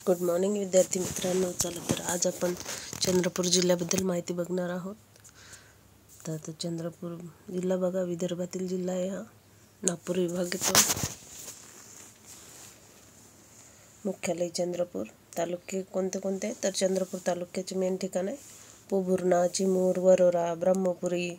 Good morning विद्यार्थी मित्रांनो. चला तर आज आपण चंद्रपूर जिल्ह्याबद्दल माहिती बघणार आहोत. तर चंद्रपूर जिल्हा बघा विदर्भातील जिल्हा आहे. हा नागपूर विभाग येतो. मुख्यालय चंद्रपूर. तालुके कोणते कोणते तर चंद्रपूर तालुक्याचे मेन ठिकाण आहे पोभुर्णा, चिमूर, वरोरा, ब्रह्मपुरी,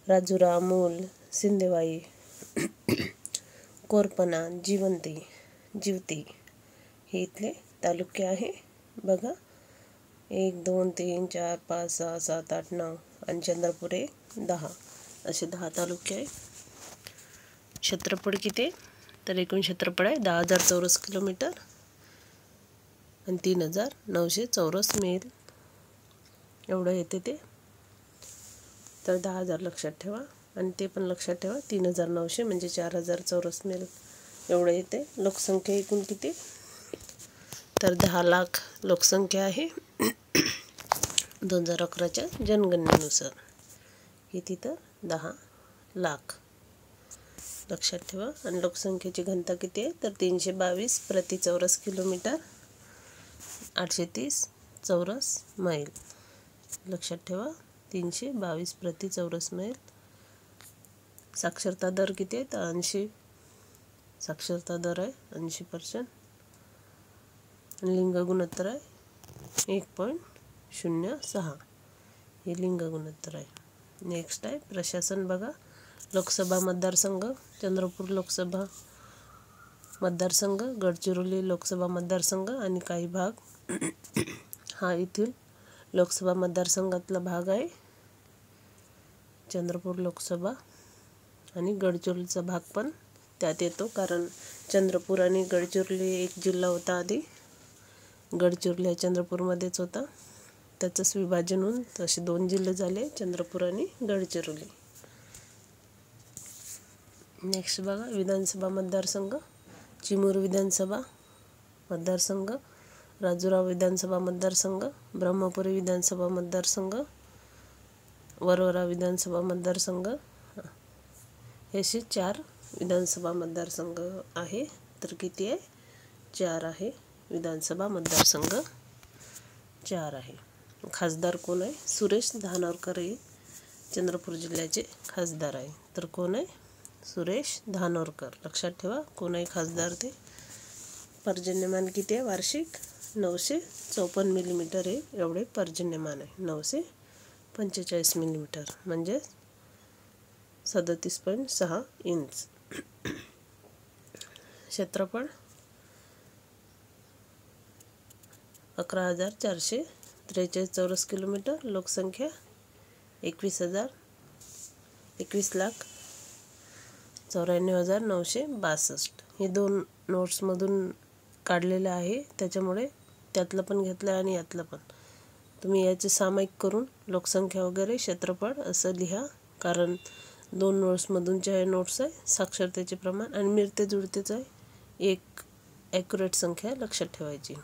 राजुरा, मूल, सिंदेवाई, कोरपणा, जिवती हे इथले तालुके आहे. बघा 1, 2, 3, 4, 5, 6, 7, 8, 9 आणि चंद्रपूर 10 असे 10 तालुके आहे. क्षेत्रफळ किती तर एकूण क्षेत्रफळ आहे 10,000 चौरस किलोमीटर आणि 3,900 चौरस मैल एवढं येते ते. तर 10,000 लक्षात ठेवा आणि ते पण लक्षात ठेवा. 3,900 म्हणजे 4,000 चौरस मैल एवढं येते. लोकसंख्या एकूण किती तर 10 लाख लोकसंख्या आहे 2011च्या जनगणनेनुसार. किती तर 10 लाख लक्षात ठेवा. आणि लोकसंख्येची घनता किती आहे तर 322 प्रति चौरस किलोमीटर, 830 चौरस मैल. लक्षात ठेवा 322 प्रति चौरस मैल. साक्षरता दर किती आहे तर 80 साक्षरता दर आहे 80%. लिंग गुणोत्तर आहे 1.06 हे लिंग गुणोत्तर आहे. नेक्स्ट आहे प्रशासन. बघा लोकसभा मतदारसंघ चंद्रपूर लोकसभा मतदारसंघ, गडचिरोली लोकसभा मतदारसंघ आणि काही भाग हा येथील लोकसभा मतदारसंघातला भाग आहे. चंद्रपूर लोकसभा आणि गडचिरोलीचा भाग पण त्यात येतो, कारण चंद्रपूर आणि गडचिरोली एक जिल्हा होता आधी. गडचिरोली हा चंद्रपूरमध्येच होता. त्याचंच विभाजन होऊन तसे 2 जिल्हे झाले, चंद्रपूर आणि गडचिरोली. नेक्स्ट बघा विधानसभा मतदारसंघ. चिमूर विधानसभा मतदारसंघ, राजुरा विधानसभा मतदारसंघ, ब्रह्मपुरी विधानसभा मतदारसंघ, वरोरा विधानसभा मतदारसंघ हे असे 4 विधानसभा मतदारसंघ आहे. तर किती आहे 4 आहे. विधानसभा मतदारसंघ 4 आहे. खासदार कोण आहे सुरेश धानोरकर हे चंद्रपूर जिल्ह्याचे खासदार आहे. तर कोण आहे सुरेश धानोरकर. लक्षात ठेवा कोण आहे खासदार ते. पर्जन्यमान किती आहे वार्षिक 954 मिलीमीटर हे एवढे पर्जन्यमान आहे. 945 मिलीमीटर म्हणजे 37.6 इंच. क्षेत्रफळ 11,443 चौरस किलोमीटर. लोकसंख्या 21,94,962. हे 2 नोट्समधून काढलेलं आहे, त्याच्यामुळे त्यातलं पण घेतलं आणि यातलं पण. तुम्ही याचे सामायिक करून लोकसंख्या वगैरे क्षेत्रफळ असं लिहा, कारण 2 नोट्समधूनचे हे नोट्स आहे. साक्षरतेचे प्रमाण आणि मिळते जुळतेच आहे. एक ॲक्युरेट संख्या लक्षात ठेवायची,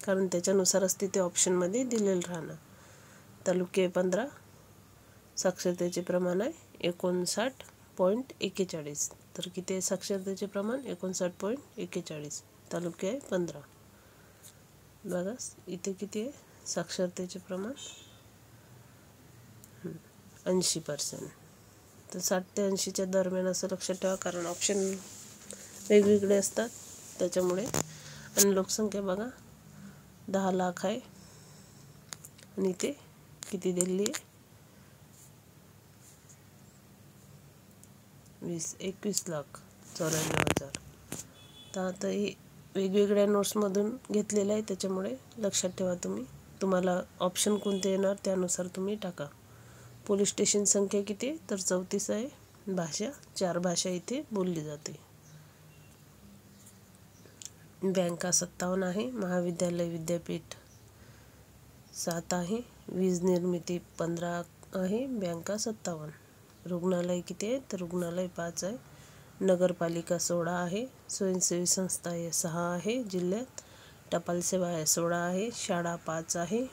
कारण त्याच्यानुसारच तिथे ऑप्शनमध्ये दिलेलं राहणार. तालुके 15. साक्षरतेचे प्रमाण आहे 59.41. तर किती आहे साक्षरतेचे प्रमाण 59.41. तालुके आहे 15. बघा इथे किती आहे साक्षरतेचे प्रमाण 80%. तर 60 ते 80च्या दरम्यान असं लक्षात ठेवा, कारण ऑप्शन वेगवेगळे असतात त्याच्यामुळे. आणि लोकसंख्या बघा 10 लाख आहे आणि इथे किती दिली आहे 21,94,000. तर आता हे वेगवेगळ्या नोट्समधून घेतलेलं आहे, त्याच्यामुळे लक्षात ठेवा तुम्ही. तुम्हाला ऑप्शन कोणते येणार त्यानुसार तुम्ही टाका. पोलीस स्टेशन संख्या किती तर 34 आहे. भाषा 4 भाषा इथे बोलली जाते. बँका 57 आहे. महाविद्यालय विद्यापीठ 7 आहे. वीज निर्मिती 15 आहे. बँका 57. रुग्णालय किती आहे तर रुग्णालय 5 आहे. नगरपालिका 16 आहे. स्वयंसेवी संस्था 6 आहे जिल्ह्यात. टपाल सेवा 16 आहे. शाळा 5 आहे.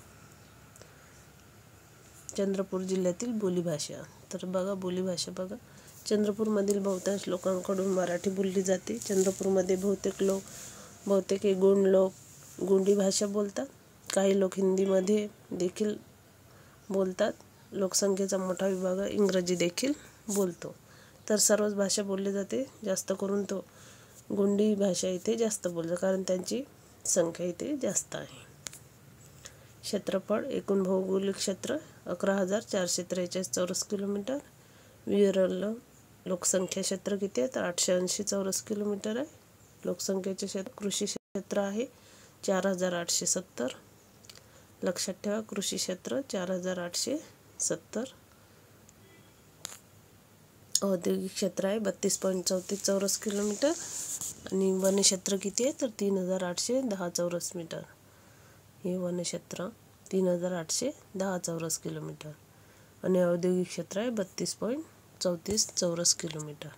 चंद्रपूर जिल्ह्यातील बोलीभाषा. तर बघा बोलीभाषा बघा चंद्रपूरमधील बहुतांश लोकांकडून मराठी बोलली जाते. चंद्रपूरमध्ये बहुतेक गोंड लोक गोंडी भाषा बोलतात. काही लोक हिंदीमध्ये देखील बोलतात. लोकसंख्येचा मोठा विभाग इंग्रजी देखील बोलतो. तर सर्वच भाषा बोलली जाते. जास्त करून तो गोंडी भाषा इथे जास्त बोलतात, कारण त्यांची संख्या इथे जास्त आहे. क्षेत्रफळ, एकूण भौगोलिक क्षेत्र 11,443 चौरस किलोमीटर. विरल लोकसंख्या क्षेत्र किती आहे, तर 880 चौरस किलोमीटर आहे. लोकसंख्येचे क्षेत्र. कृषी क्षेत्र आहे 4,870. लक्षात ठेवा, कृषी क्षेत्र 4,870. औद्योगिक क्षेत्र आहे 32.34 चौरस किलोमीटर. आणि वनक्षेत्र किती आहे, तर 3,810 चौरस मीटर. हे वनक्षेत्र 3,810 चौरस किलोमीटर. आणि औद्योगिक क्षेत्र आहे 32.34 चौरस किलोमीटर.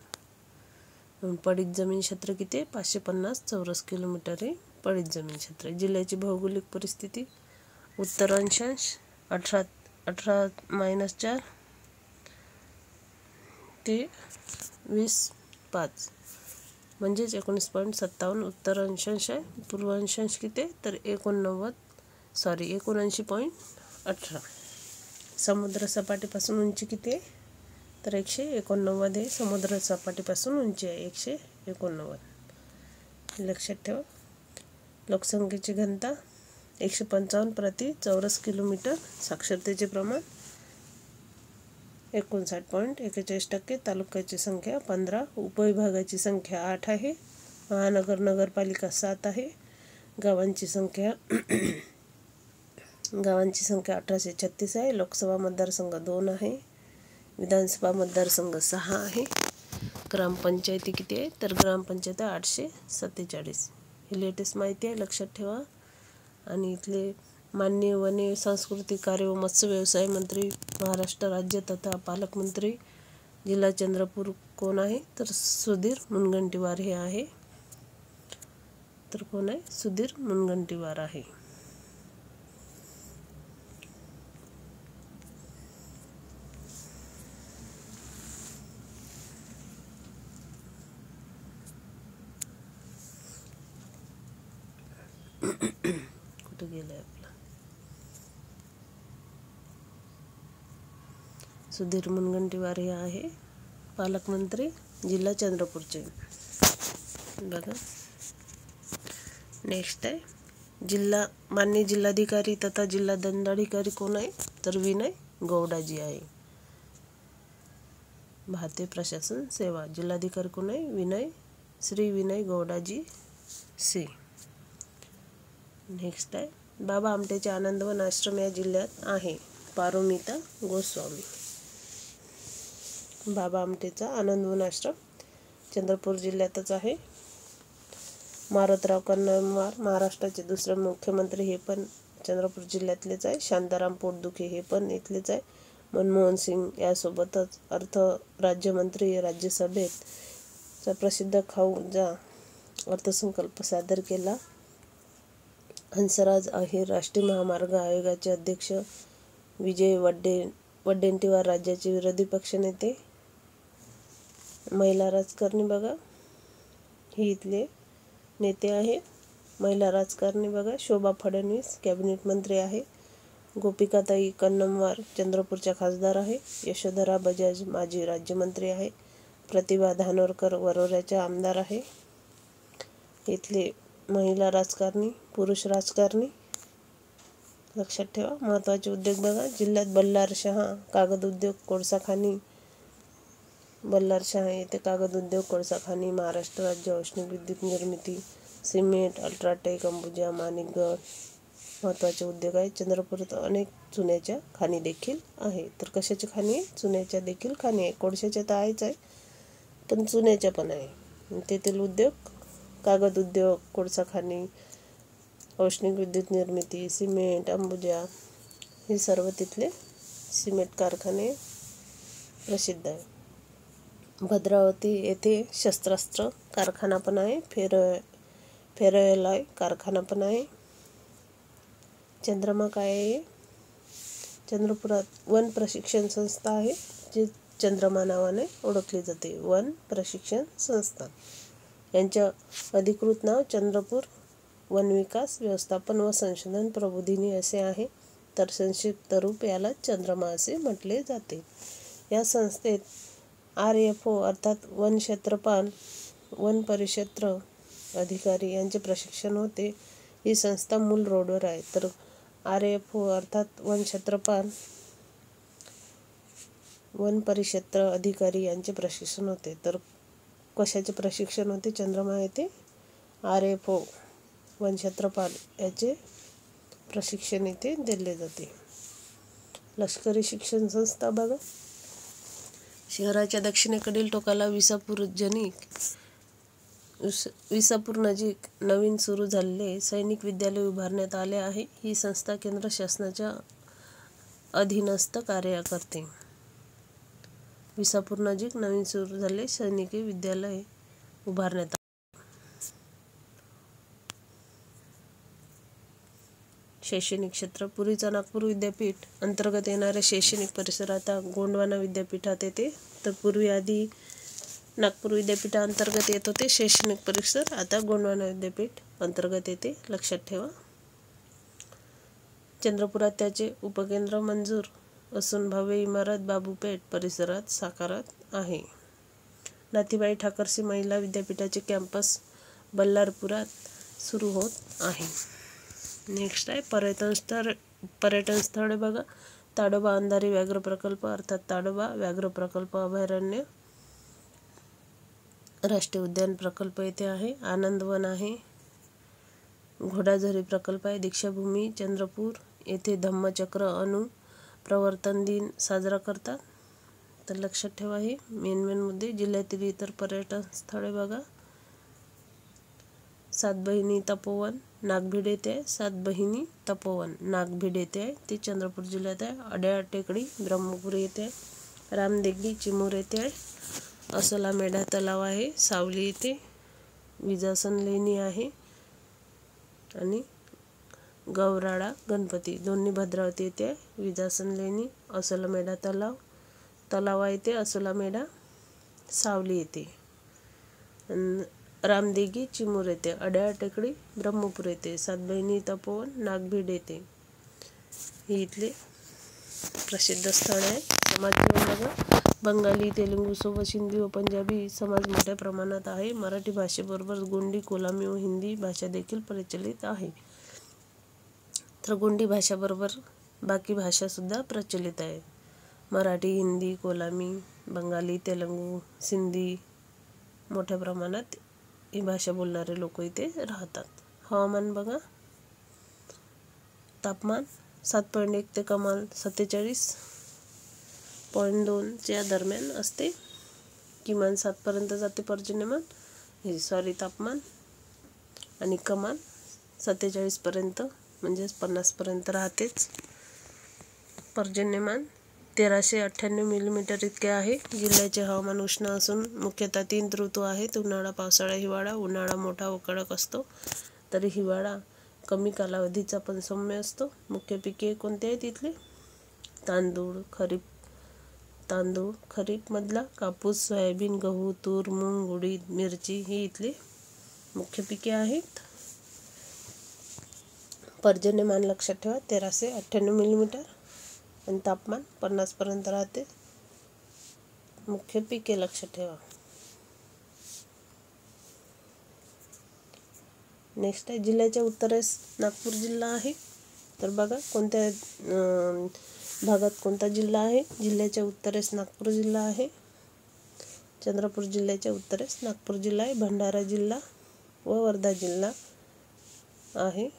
पडीत जमीन क्षेत्र किती आहे, 550 चौरस किलोमीटर हे पडीत जमीन क्षेत्र. जिल्ह्याची भौगोलिक परिस्थिती. उत्तर अक्षांश 18-4 ते 20.5 म्हणजेच 19.57 उत्तर अक्षांश आहे. पूर्व अक्षांश किती आहे, तर 79.18. समुद्र सपाटीपासून उंची किती आहे, तर 189 आहे. समुद्र सपाटीपासून उंची आहे 189. लक्षात ठेवा. लोकसंख्येची घनता 155 प्रति चौरस किलोमीटर. साक्षरतेचे प्रमाण 59.41%. तालुक्याची संख्या 15. उपविभागाची संख्या 8 आहे. महानगर नगरपालिका 7 आहे. गावांची संख्या 1836 आहे. लोकसभा मतदारसंघ 2 आहे. विधानसभा मतदारसंघ 6 आहे. ग्रामपंचायती किती आहे, तर ग्रामपंचायत 847. ही लेटेस्ट माहिती आहे, लक्षात ठेवा. आणि इथले माननीय वने, सांस्कृतिक कार्य व मत्स्य व्यवसाय मंत्री, महाराष्ट्र राज्य तथा पालकमंत्री जिल्हा चंद्रपूर कोण आहे, तर सुधीर मुनगंटीवार हे आहे. तर कोण आहे, सुधीर मुनगंटीवार आहे. कुठे गेलंय आपलं सुधीर मुनगंटीवार हे आहे पालकमंत्री जिल्हा चंद्रपूरचे. बघा, नेक्स्ट आहे माननीय जिल्हाधिकारी तथा जिल्हा दंडाधिकारी कोण आहे, तर विनय गौडाजी आहे. भारतीय प्रशासन सेवा जिल्हाधिकारी कोण आहे, श्री विनय गौडाजी सी. नेक्स्ट आहे बाबा आमटेचे आनंदवन आश्रम या जिल्ह्यात आहे. पारोमिता गोस्वामी. बाबा आमटेचा आनंदवन आश्रम चंद्रपूर जिल्ह्यातच आहे. मारुतराव कन्नमवार महाराष्ट्राचे दुसरे मुख्यमंत्री, हे पण चंद्रपूर जिल्ह्यातलेच आहे. शांताराम पोटदुखे हे पण इथलेच आहे. मनमोहन सिंग यासोबतच अर्थ राज्यमंत्री राज्यसभेत प्रसिद्ध खाऊचा अर्थसंकल्प सादर केला. हंसराज अहिर राष्ट्रीय महामार्ग आयोगाचे अध्यक्ष. विजय वडेट्टीवार राज्याचे विरोधी पक्षनेते. महिला राजकारणी बघा, ही इथले नेते आहे. महिला राजकारणी बघा, शोभा फडणवीस कॅबिनेट मंत्री आहे. गोपिकाताई कन्नमवार चंद्रपूरच्या खासदार आहे. यशोधरा बजाज माजी राज्यमंत्री आहे. प्रतिभा धानोरकर वरोऱ्याच्या आमदार आहे. इथले महिला राजकारणी, पुरुष राजकारणी. लक्षात ठेवा. महत्त्वाचे उद्योग बघा, जिल्ह्यात बल्लारशहा कागद उद्योग, कोळसा खाणी. बल्लारशहा येथे कागद उद्योग, कोळसा खाणी. महाराष्ट्र राज्य औष्णिक विद्युत निर्मिती, सिमेंट, अल्ट्राटेक, अंबुजा, माणिकगड महत्त्वाचे उद्योग आहेत. चंद्रपूरात अनेक चुन्याच्या खाणी देखील आहे. तर कशाची खाणी आहे, चुन्याच्या देखील खाणी आहे. कोळशाच्या तर आहेच आहे, पण चुन्याच्या पण आहे. तेथील उद्योग कागद उद्योग, कोळसा खाणी, औष्णिक विद्युत निर्मिती, सिमेंट, अंबुजा हे सर्व तिथले सिमेंट कारखाने प्रसिद्ध आहे. भद्रावती येथे शस्त्रास्त्र कारखाना पण आहे. फेरोअलॉय कारखाना पण आहे. चंद्रमा काय आहे, चंद्रपुरात वन प्रशिक्षण संस्था आहे, जी चंद्रमा नावाने ओळखली जाते. वन प्रशिक्षण संस्था. यांचं अधिकृत नाव चंद्रपूर वन विकास व्यवस्थापन व संशोधन प्रबोधिनी असे आहे, तर संक्षिप्त रूप याला चंद्रमा असे म्हटले जाते. या संस्थेत RFO अर्थात वन क्षेत्रपाल, वन परिक्षेत्र अधिकारी यांचे प्रशिक्षण होते. ही संस्था मूल रोडवर आहे. तर RFO अर्थात वन क्षेत्रपाल, वन परिक्षेत्र अधिकारी यांचे प्रशिक्षण होते. तर कशाचे प्रशिक्षण होते चंद्रमा येथे? RFO वन क्षेत्रपाल याचे प्रशिक्षण इथे दिले जाते. लष्करी शिक्षण संस्था बघा. शहराच्या दक्षिणेकडील टोकाला विसापूर नजीक नवीन सुरू झालेले सैनिक विद्यालय उभारण्यात आले आहे. ही संस्था केंद्र शासनाच्या अधीनस्थ कार्य करते. विसापूर नजीक नवीन सुरू झालेले सैनिक विद्यालय उभारण्यात आले. शैक्षणिक क्षेत्र. पूर्वीचा नागपूर विद्यापीठ अंतर्गत येणारे शैक्षणिक परिसर आता गोंडवाना विद्यापीठात येते. तर पूर्वी आधी नागपूर विद्यापीठाअंतर्गत येत होते शैक्षणिक परिसर, आता गोंडवाना विद्यापीठ अंतर्गत येते, लक्षात ठेवा. चंद्रपुरात त्याचे उपकेंद्र मंजूर असून भव्य इमारत बाबूपेठ परिसरात साकारत आहे. नाथीबाई ठाकरसी महिला विद्यापीठाचे कॅम्पस बल्लारपुरात सुरू होत आहे. नेक्स्ट आहे पर्यटन स्थळे बघा. ताडोबा अंधारी व्याघ्र प्रकल्प अर्थात ताडोबा व्याघ्र प्रकल्प अभयारण्य राष्ट्रीय उद्यान प्रकल्प येथे आहे. आनंदवन आहे. घोडाझरी प्रकल्प आहे. दीक्षाभूमी चंद्रपूर येथे धम्मचक्र अनु प्रवर्तन दिन साजरा करतात. तर लक्षात ठेवा हे मेन मुद्दे. जिल्ह्यातील इतर पर्यटन स्थळे बघा. सातबहिणी तपोवन नागभीड येथे आहे. सातबहिणी तपोवन नागभीड येथे आहे, ते चंद्रपूर जिल्ह्यात आहे. अड्याळ टेकडी ब्रह्मपूर येथे आहे. रामदेगी चिमूर येथे आहे. असला मेढा तलाव आहे सावली येथे. विजासन लेणी आहे आणि गौराळा गणपती दोन्ही भद्रावती येथे आहे. विजासन लेणी, असला मेढा तलाव येथे, असला मेढा सावली येथे. रामदेगी चिमूर येथे, अड्याळ टेकडी ब्रह्मपूर येथे, सातबहिणी तपोवन नागभीड येथे. ही इथले प्रसिद्ध स्थळ आहे. समाजसेवा बघा. बंगाली, तेलुगू सोबत हिंदी व पंजाबी समाज मोठ्या प्रमाणात आहे. मराठी भाषेबरोबर गोंडी, कोलामी व हिंदी भाषा देखील प्रचलित आहे. तर गोंडी भाषाबरोबर बाकी भाषा सुद्धा प्रचलित आहे. मराठी, हिंदी, कोलामी, बंगाली, तेलुगू, सिंधी मोठ्या प्रमाणात ही भाषा बोलणारे लोक इथे राहतात. हवामान बघा. तापमान 7.1 ते कमाल 47.2 च्या दरम्यान असते. किमान 7 पर्यंत जाते पर्जन्यमान तापमान, आणि कमाल 47 पर्यंत म्हणजेच 50 पर्यंत राहतेच. पर्जन्यमान 1398 मिलीमीटर इतके आहे. जिल्ह्याचे हवामान उष्ण असून मुख्यतः 3 ऋतू आहेत. उन्हाळा, पावसाळा, हिवाळा. उन्हाळा मोठा व कडक असतो, तरी हिवाळा कमी कालावधीचा पण सौम्य असतो. मुख्य पिके कोणते आहेत इथले? तांदूळ, खरीप मधला कापूस, सोयाबीन, गहू, तूर, मूग, उडीद, मिरची ही इथली मुख्य पिके आहेत. पर्जन्यमान लक्षात ठेवा 1398 मिलीमीटर आणि तापमान 50 पर्यंत राहते. मुख्य पिके लक्षात ठेवा. नेक्स्ट आहे जिल्ह्याच्या उत्तरेस नागपूर जिल्हा आहे. तर बघा कोणत्या भागात कोणता जिल्हा आहे. जिल्ह्याच्या उत्तरेस नागपूर जिल्हा आहे. चंद्रपूर जिल्ह्याच्या उत्तरेस नागपूर जिल्हा आहे. भंडारा जिल्हा व वर्धा जिल्हा आहे.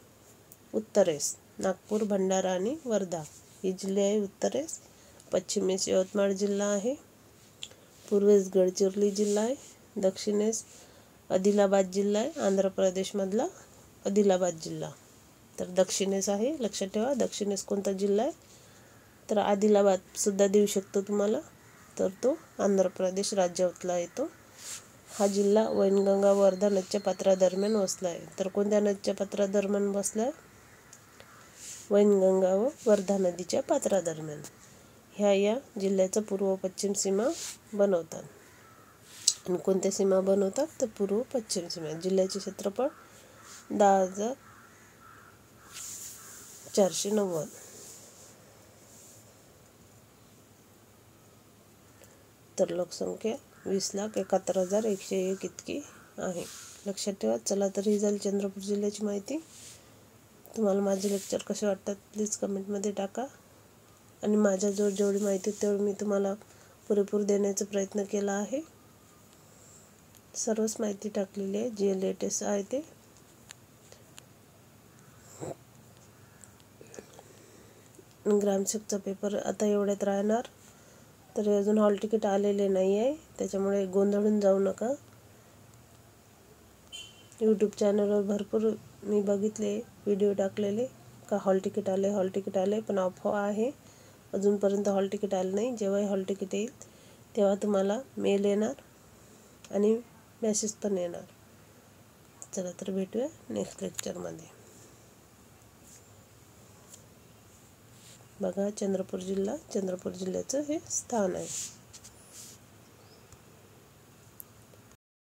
उत्तरेस नागपूर, भंडारा आणि वर्धा ही जिल्हे आहे उत्तरेस. पश्चिमेस यवतमाळ जिल्हा आहे. पूर्वेस गडचिरोली जिल्हा आहे. दक्षिणेस आदिलाबाद जिल्हा आहे. आंध्र प्रदेशमधला आदिलाबाद जिल्हा. तर दक्षिणेस आहे, लक्षात ठेवा. दक्षिणेस कोणता जिल्हा आहे? तर आदिलाबाद सुद्धा देऊ शकतो तुम्हाला. तर तो आंध्र प्रदेश राज्यातला येतो. हा जिल्हा वैनगंगा व वर्धा नदीच्या पात्रादरम्यान वसला आहे. तर कोणत्या नदीच्या पात्रादरम्यान वसला आहे? वैनगंगा व वर्धा नदीच्या पात्रादरम्यान. या जिल्ह्याचा पूर्व पश्चिम सीमा बनवतात. आणि कोणत्या सीमा बनवतात? तर पूर्व पश्चिम सीमा. जिल्ह्याचे क्षेत्रफळ 10,490. तर लोकसंख्या 20,71,101 इतकी आहे. लक्षात ठेवा. चला तर ही झाली चंद्रपूर जिल्ह्याची माहिती. तुम्हाला माझे लेक्चर कसे वाटतात प्लीज कमेंटमध्ये टाका. आणि माझ्याजवळ जेवढी माहिती तेवढी मी तुम्हाला पुरेपूर देण्याचा प्रयत्न केला आहे. सर्वच माहिती टाकलेली आहे जे लेटेस्ट आहे ते. ग्रामसेवकचा पेपर आता एवढ्यात राहणार. तरी अजून हॉल तिकीट आलेले नाही आहे, त्याच्यामुळे गोंधळून जाऊ नका. यूट्यूब चॅनलवर भरपूर मी बघितले व्हिडिओ टाकलेले का हॉल तिकीट आले, पण अफवा आहे. अजूनपर्यंत हॉल तिकीट आलं नाही. जेव्हाही हॉल तिकीट येईल तेव्हा तुम्हाला मेल येणार आणि मेसेज पण येणार. चला तर भेटूया नेक्स्ट लेक्चरमध्ये. बघा चंद्रपूर जिल्ह्याचं हे स्थान आहे.